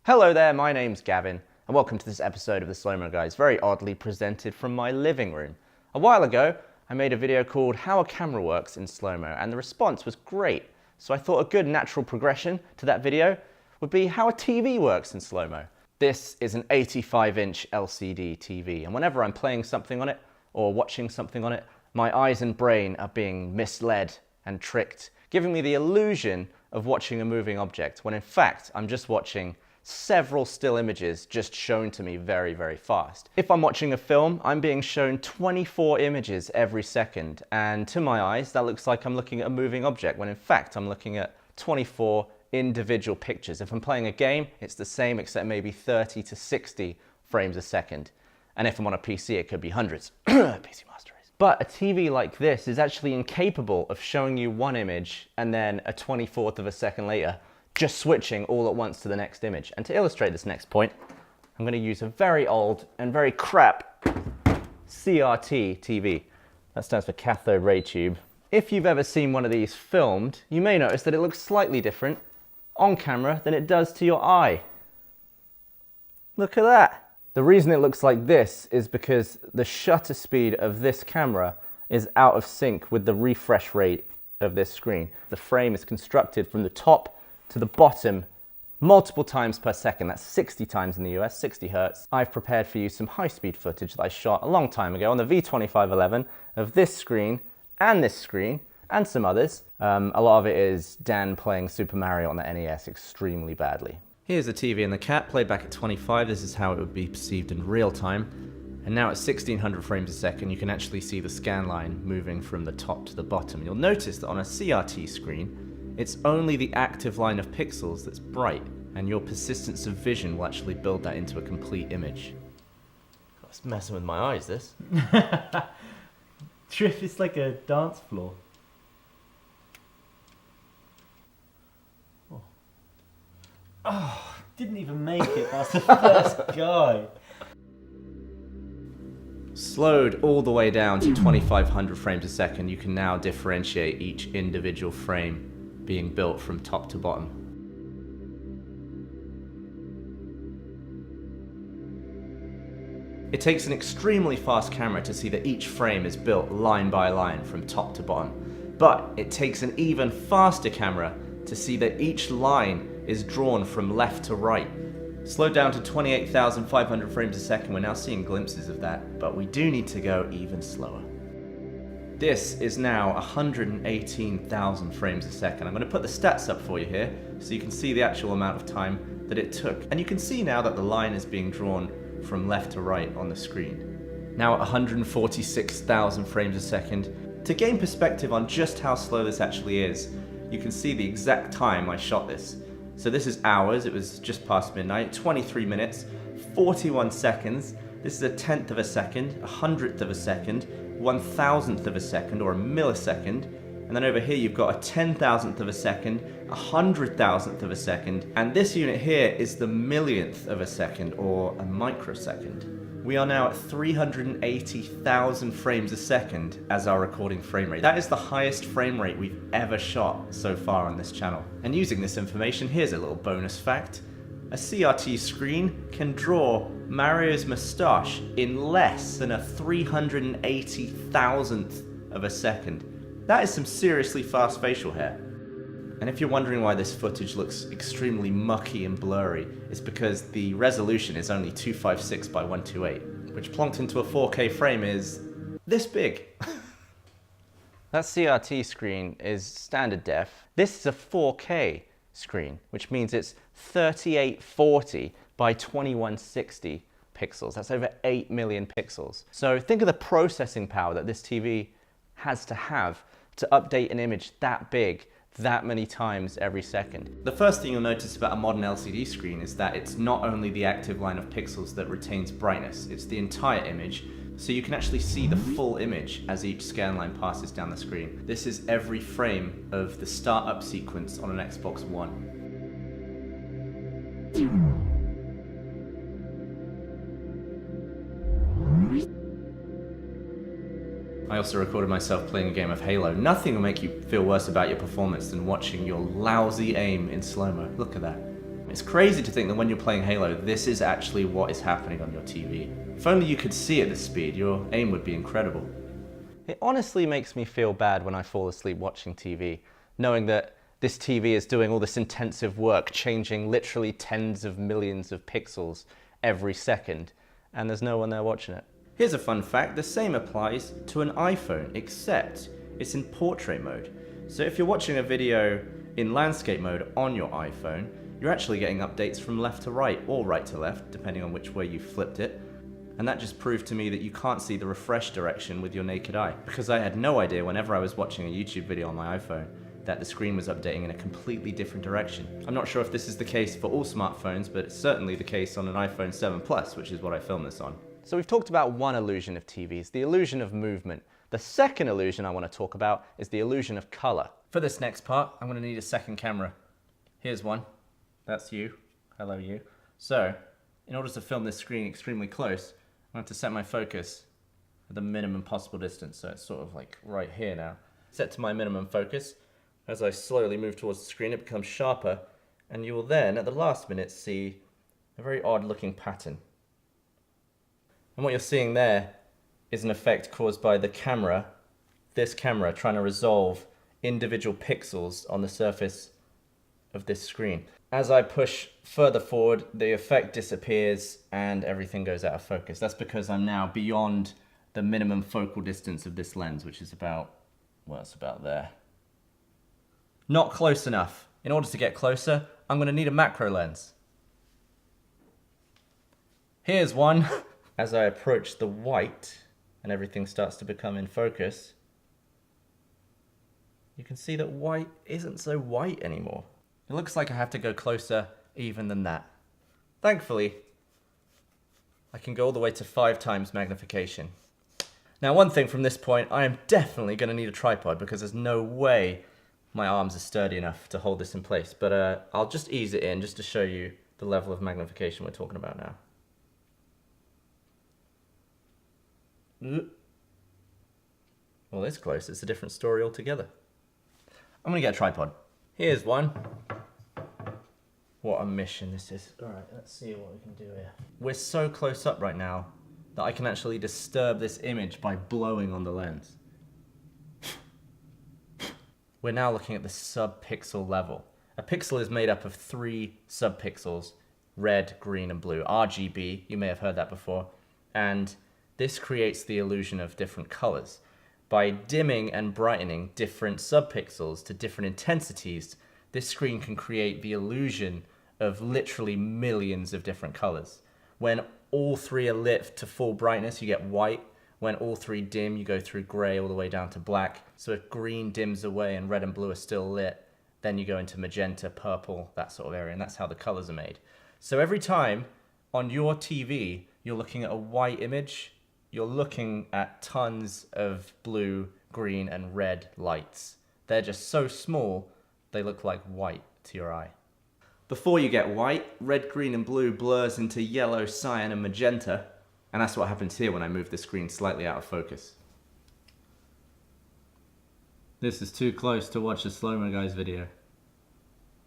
Hello there, my name's Gavin, and welcome to this episode of the Slow Mo Guys, very oddly presented from my living room. A while ago, I made a video called How a Camera Works in Slow-Mo, and the response was great. So I thought a good natural progression to that video would be how a TV works in slow-mo. This is an 85-inch LCD TV, and whenever I'm playing something on it, or watching something on it, my eyes and brain are being misled and tricked, giving me the illusion of watching a moving object, when in fact, I'm just watching several still images just shown to me very, very fast. If I'm watching a film, I'm being shown 24 images every second, and to my eyes, that looks like I'm looking at a moving object, when in fact, I'm looking at 24 individual pictures. If I'm playing a game, it's the same, except maybe 30 to 60 frames a second. And if I'm on a PC, it could be hundreds. PC Master Race. But a TV like this is actually incapable of showing you one image and then a 24th of a second later, just switching all at once to the next image. And to illustrate this next point, I'm going to use a very old and very crap CRT TV. That stands for cathode ray tube. If you've ever seen one of these filmed, you may notice that it looks slightly different on camera than it does to your eye. Look at that. The reason it looks like this is because the shutter speed of this camera is out of sync with the refresh rate of this screen. The frame is constructed from the top to the bottom multiple times per second. That's 60 times in the US, 60 hertz. I've prepared for you some high-speed footage that I shot a long time ago on the V2511 of this screen and some others. A lot of it is Dan playing Super Mario on the NES extremely badly. Here's the TV and the cat played back at 25. This is how it would be perceived in real time. And now at 1600 frames a second, you can actually see the scan line moving from the top to the bottom. You'll notice that on a CRT screen, it's only the active line of pixels that's bright, and your persistence of vision will actually build that into a complete image. God, it's messing with my eyes, this. It's like a dance floor. Oh, didn't even make it past the first guy. Slowed all the way down to 2500 frames a second, you can now differentiate each individual frame being built from top to bottom. It takes an extremely fast camera to see that each frame is built line by line from top to bottom, but it takes an even faster camera to see that each line is drawn from left to right. Slowed down to 28,500 frames a second, we're now seeing glimpses of that, but we do need to go even slower. This is now 118,000 frames a second. I'm going to put the stats up for you here so you can see the actual amount of time that it took. And you can see now that the line is being drawn from left to right on the screen. Now at 146,000 frames a second. To gain perspective on just how slow this actually is, you can see the exact time I shot this. So this is hours, it was just past midnight, 23 minutes, 41 seconds. This is a tenth of a second, a hundredth of a second, 1,000th of a second, or a millisecond. And then over here you've got a 10,000th of a second, a 100,000th of a second, and this unit here is the millionth of a second, or a microsecond. We are now at 380,000 frames a second as our recording frame rate. That is the highest frame rate we've ever shot so far on this channel. And using this information, here's a little bonus fact. A CRT screen can draw Mario's moustache in less than a 380,000th of a second. That is some seriously fast facial hair. And if you're wondering why this footage looks extremely mucky and blurry, it's because the resolution is only 256 by 128, which plonked into a 4K frame is this big. That CRT screen is standard def. This is a 4K screen, which means it's 3840 by 2160 pixels. That's over 8 million pixels. So think of the processing power that this TV has to have to update an image that big, that many times every second. The first thing you'll notice about a modern LCD screen is that it's not only the active line of pixels that retains brightness, it's the entire image, so you can actually see the full image as each scan line passes down the screen. This is every frame of the startup sequence on an Xbox One. I also recorded myself playing a game of Halo. Nothing will make you feel worse about your performance than watching your lousy aim in slow-mo. Look at that. It's crazy to think that when you're playing Halo, this is actually what is happening on your TV. If only you could see at this speed, your aim would be incredible. It honestly makes me feel bad when I fall asleep watching TV, knowing that this TV is doing all this intensive work, changing literally tens of millions of pixels every second, and there's no one there watching it. Here's a fun fact, the same applies to an iPhone, except it's in portrait mode. So if you're watching a video in landscape mode on your iPhone, you're actually getting updates from left to right, or right to left, depending on which way you flipped it. And that just proved to me that you can't see the refresh direction with your naked eye, because I had no idea whenever I was watching a YouTube video on my iPhone that the screen was updating in a completely different direction. I'm not sure if this is the case for all smartphones, but it's certainly the case on an iPhone 7 Plus, which is what I filmed this on. So we've talked about one illusion of TVs, the illusion of movement. The second illusion I want to talk about is the illusion of color. For this next part, I'm going to need a second camera. Here's one. That's you. Hello, you. So, in order to film this screen extremely close, I have to set my focus at the minimum possible distance. So it's sort of like right here now. Set to my minimum focus. As I slowly move towards the screen, it becomes sharper, and you will then, at the last minute, see a very odd looking pattern. And what you're seeing there is an effect caused by the camera, this camera, trying to resolve individual pixels on the surface of this screen. As I push further forward, the effect disappears and everything goes out of focus. That's because I'm now beyond the minimum focal distance of this lens, which is about, well, it's about there. Not close enough. In order to get closer, I'm going to need a macro lens. Here's one. As I approach the white and everything starts to become in focus, you can see that white isn't so white anymore. It looks like I have to go closer even than that. Thankfully, I can go all the way to 5 times magnification. Now, one thing from this point, I am definitely going to need a tripod because there's no way my arms are sturdy enough to hold this in place. But I'll just ease it in just to show you the level of magnification we're talking about now. Well, this close, it's a different story altogether. I'm going to get a tripod. Here's one. What a mission this is. Alright, let's see what we can do here. We're so close up right now that I can actually disturb this image by blowing on the lens. We're now looking at the sub-pixel level. A pixel is made up of 3 sub-pixels, red, green, and blue. RGB, you may have heard that before. And this creates the illusion of different colors. By dimming and brightening different subpixels to different intensities, this screen can create the illusion of literally millions of different colors. When all 3 are lit to full brightness, you get white. When all 3 dim, you go through gray all the way down to black. So if green dims away and red and blue are still lit, then you go into magenta, purple, that sort of area, and that's how the colors are made. So every time on your TV, you're looking at a white image, you're looking at tons of blue, green, and red lights. They're just so small, they look like white to your eye. Before you get white, red, green, and blue blurs into yellow, cyan, and magenta, and that's what happens here when I move the screen slightly out of focus. This is too close to watch a Slow-Mo Guys video.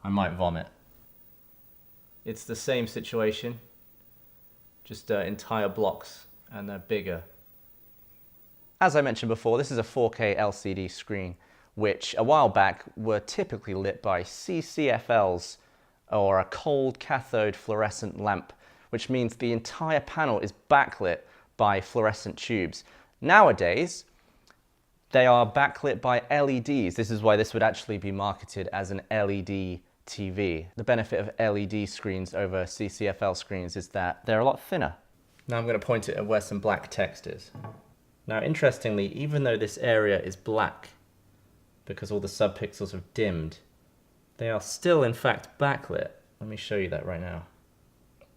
I might vomit. It's the same situation, just entire blocks, and they're bigger. As I mentioned before, this is a 4K LCD screen, which a while back were typically lit by CCFLs, or a cold cathode fluorescent lamp, which means the entire panel is backlit by fluorescent tubes. Nowadays, they are backlit by LEDs. This is why this would actually be marketed as an LED TV. The benefit of LED screens over CCFL screens is that they're a lot thinner. Now I'm going to point it at where some black text is. Now interestingly, even though this area is black, because all the subpixels have dimmed, they are still in fact backlit. Let me show you that right now.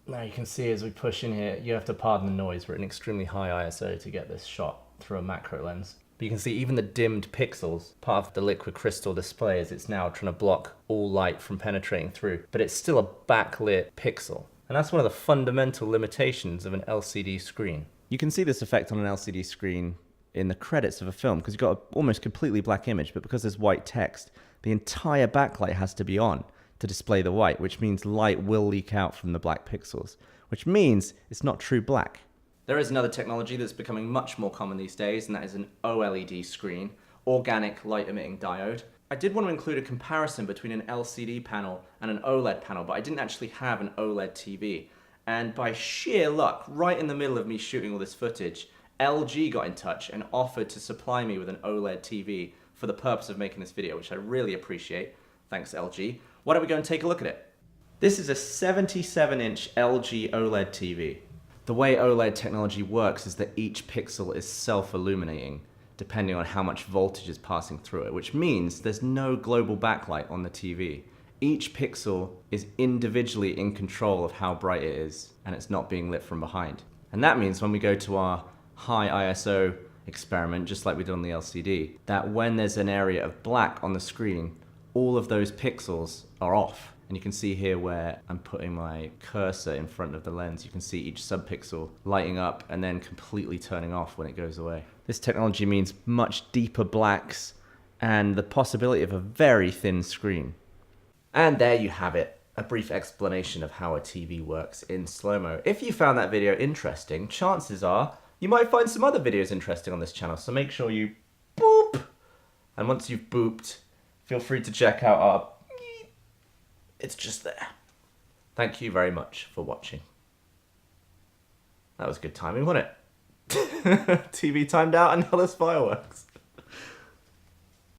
Now you can see as we push in here, you have to pardon the noise. We're at an extremely high ISO to get this shot through a macro lens. But you can see even the dimmed pixels, part of the liquid crystal display is it's now trying to block all light from penetrating through, but it's still a backlit pixel. And that's one of the fundamental limitations of an LCD screen. You can see this effect on an LCD screen in the credits of a film because you've got an almost completely black image, but because there's white text, the entire backlight has to be on to display the white, which means light will leak out from the black pixels, which means it's not true black. There is another technology that's becoming much more common these days, and that is an OLED screen, organic light emitting diode. I did want to include a comparison between an LCD panel and an OLED panel, but I didn't actually have an OLED TV. And by sheer luck, right in the middle of me shooting all this footage, LG got in touch and offered to supply me with an OLED TV for the purpose of making this video, which I really appreciate. Thanks, LG. Why don't we go and take a look at it? This is a 77-inch LG OLED TV. The way OLED technology works is that each pixel is self-illuminating, depending on how much voltage is passing through it, which means there's no global backlight on the TV. Each pixel is individually in control of how bright it is, and it's not being lit from behind. And that means when we go to our high ISO experiment, just like we did on the LCD, that when there's an area of black on the screen, all of those pixels are off. And you can see here where I'm putting my cursor in front of the lens, you can see each subpixel lighting up and then completely turning off when it goes away. This technology means much deeper blacks and the possibility of a very thin screen. And there you have it, a brief explanation of how a TV works in slow-mo. If you found that video interesting, chances are you might find some other videos interesting on this channel, so make sure you boop. And once you've booped, feel free to check out our... It's just there. Thank you very much for watching. That was good timing, wasn't it? TV timed out and now there's fireworks.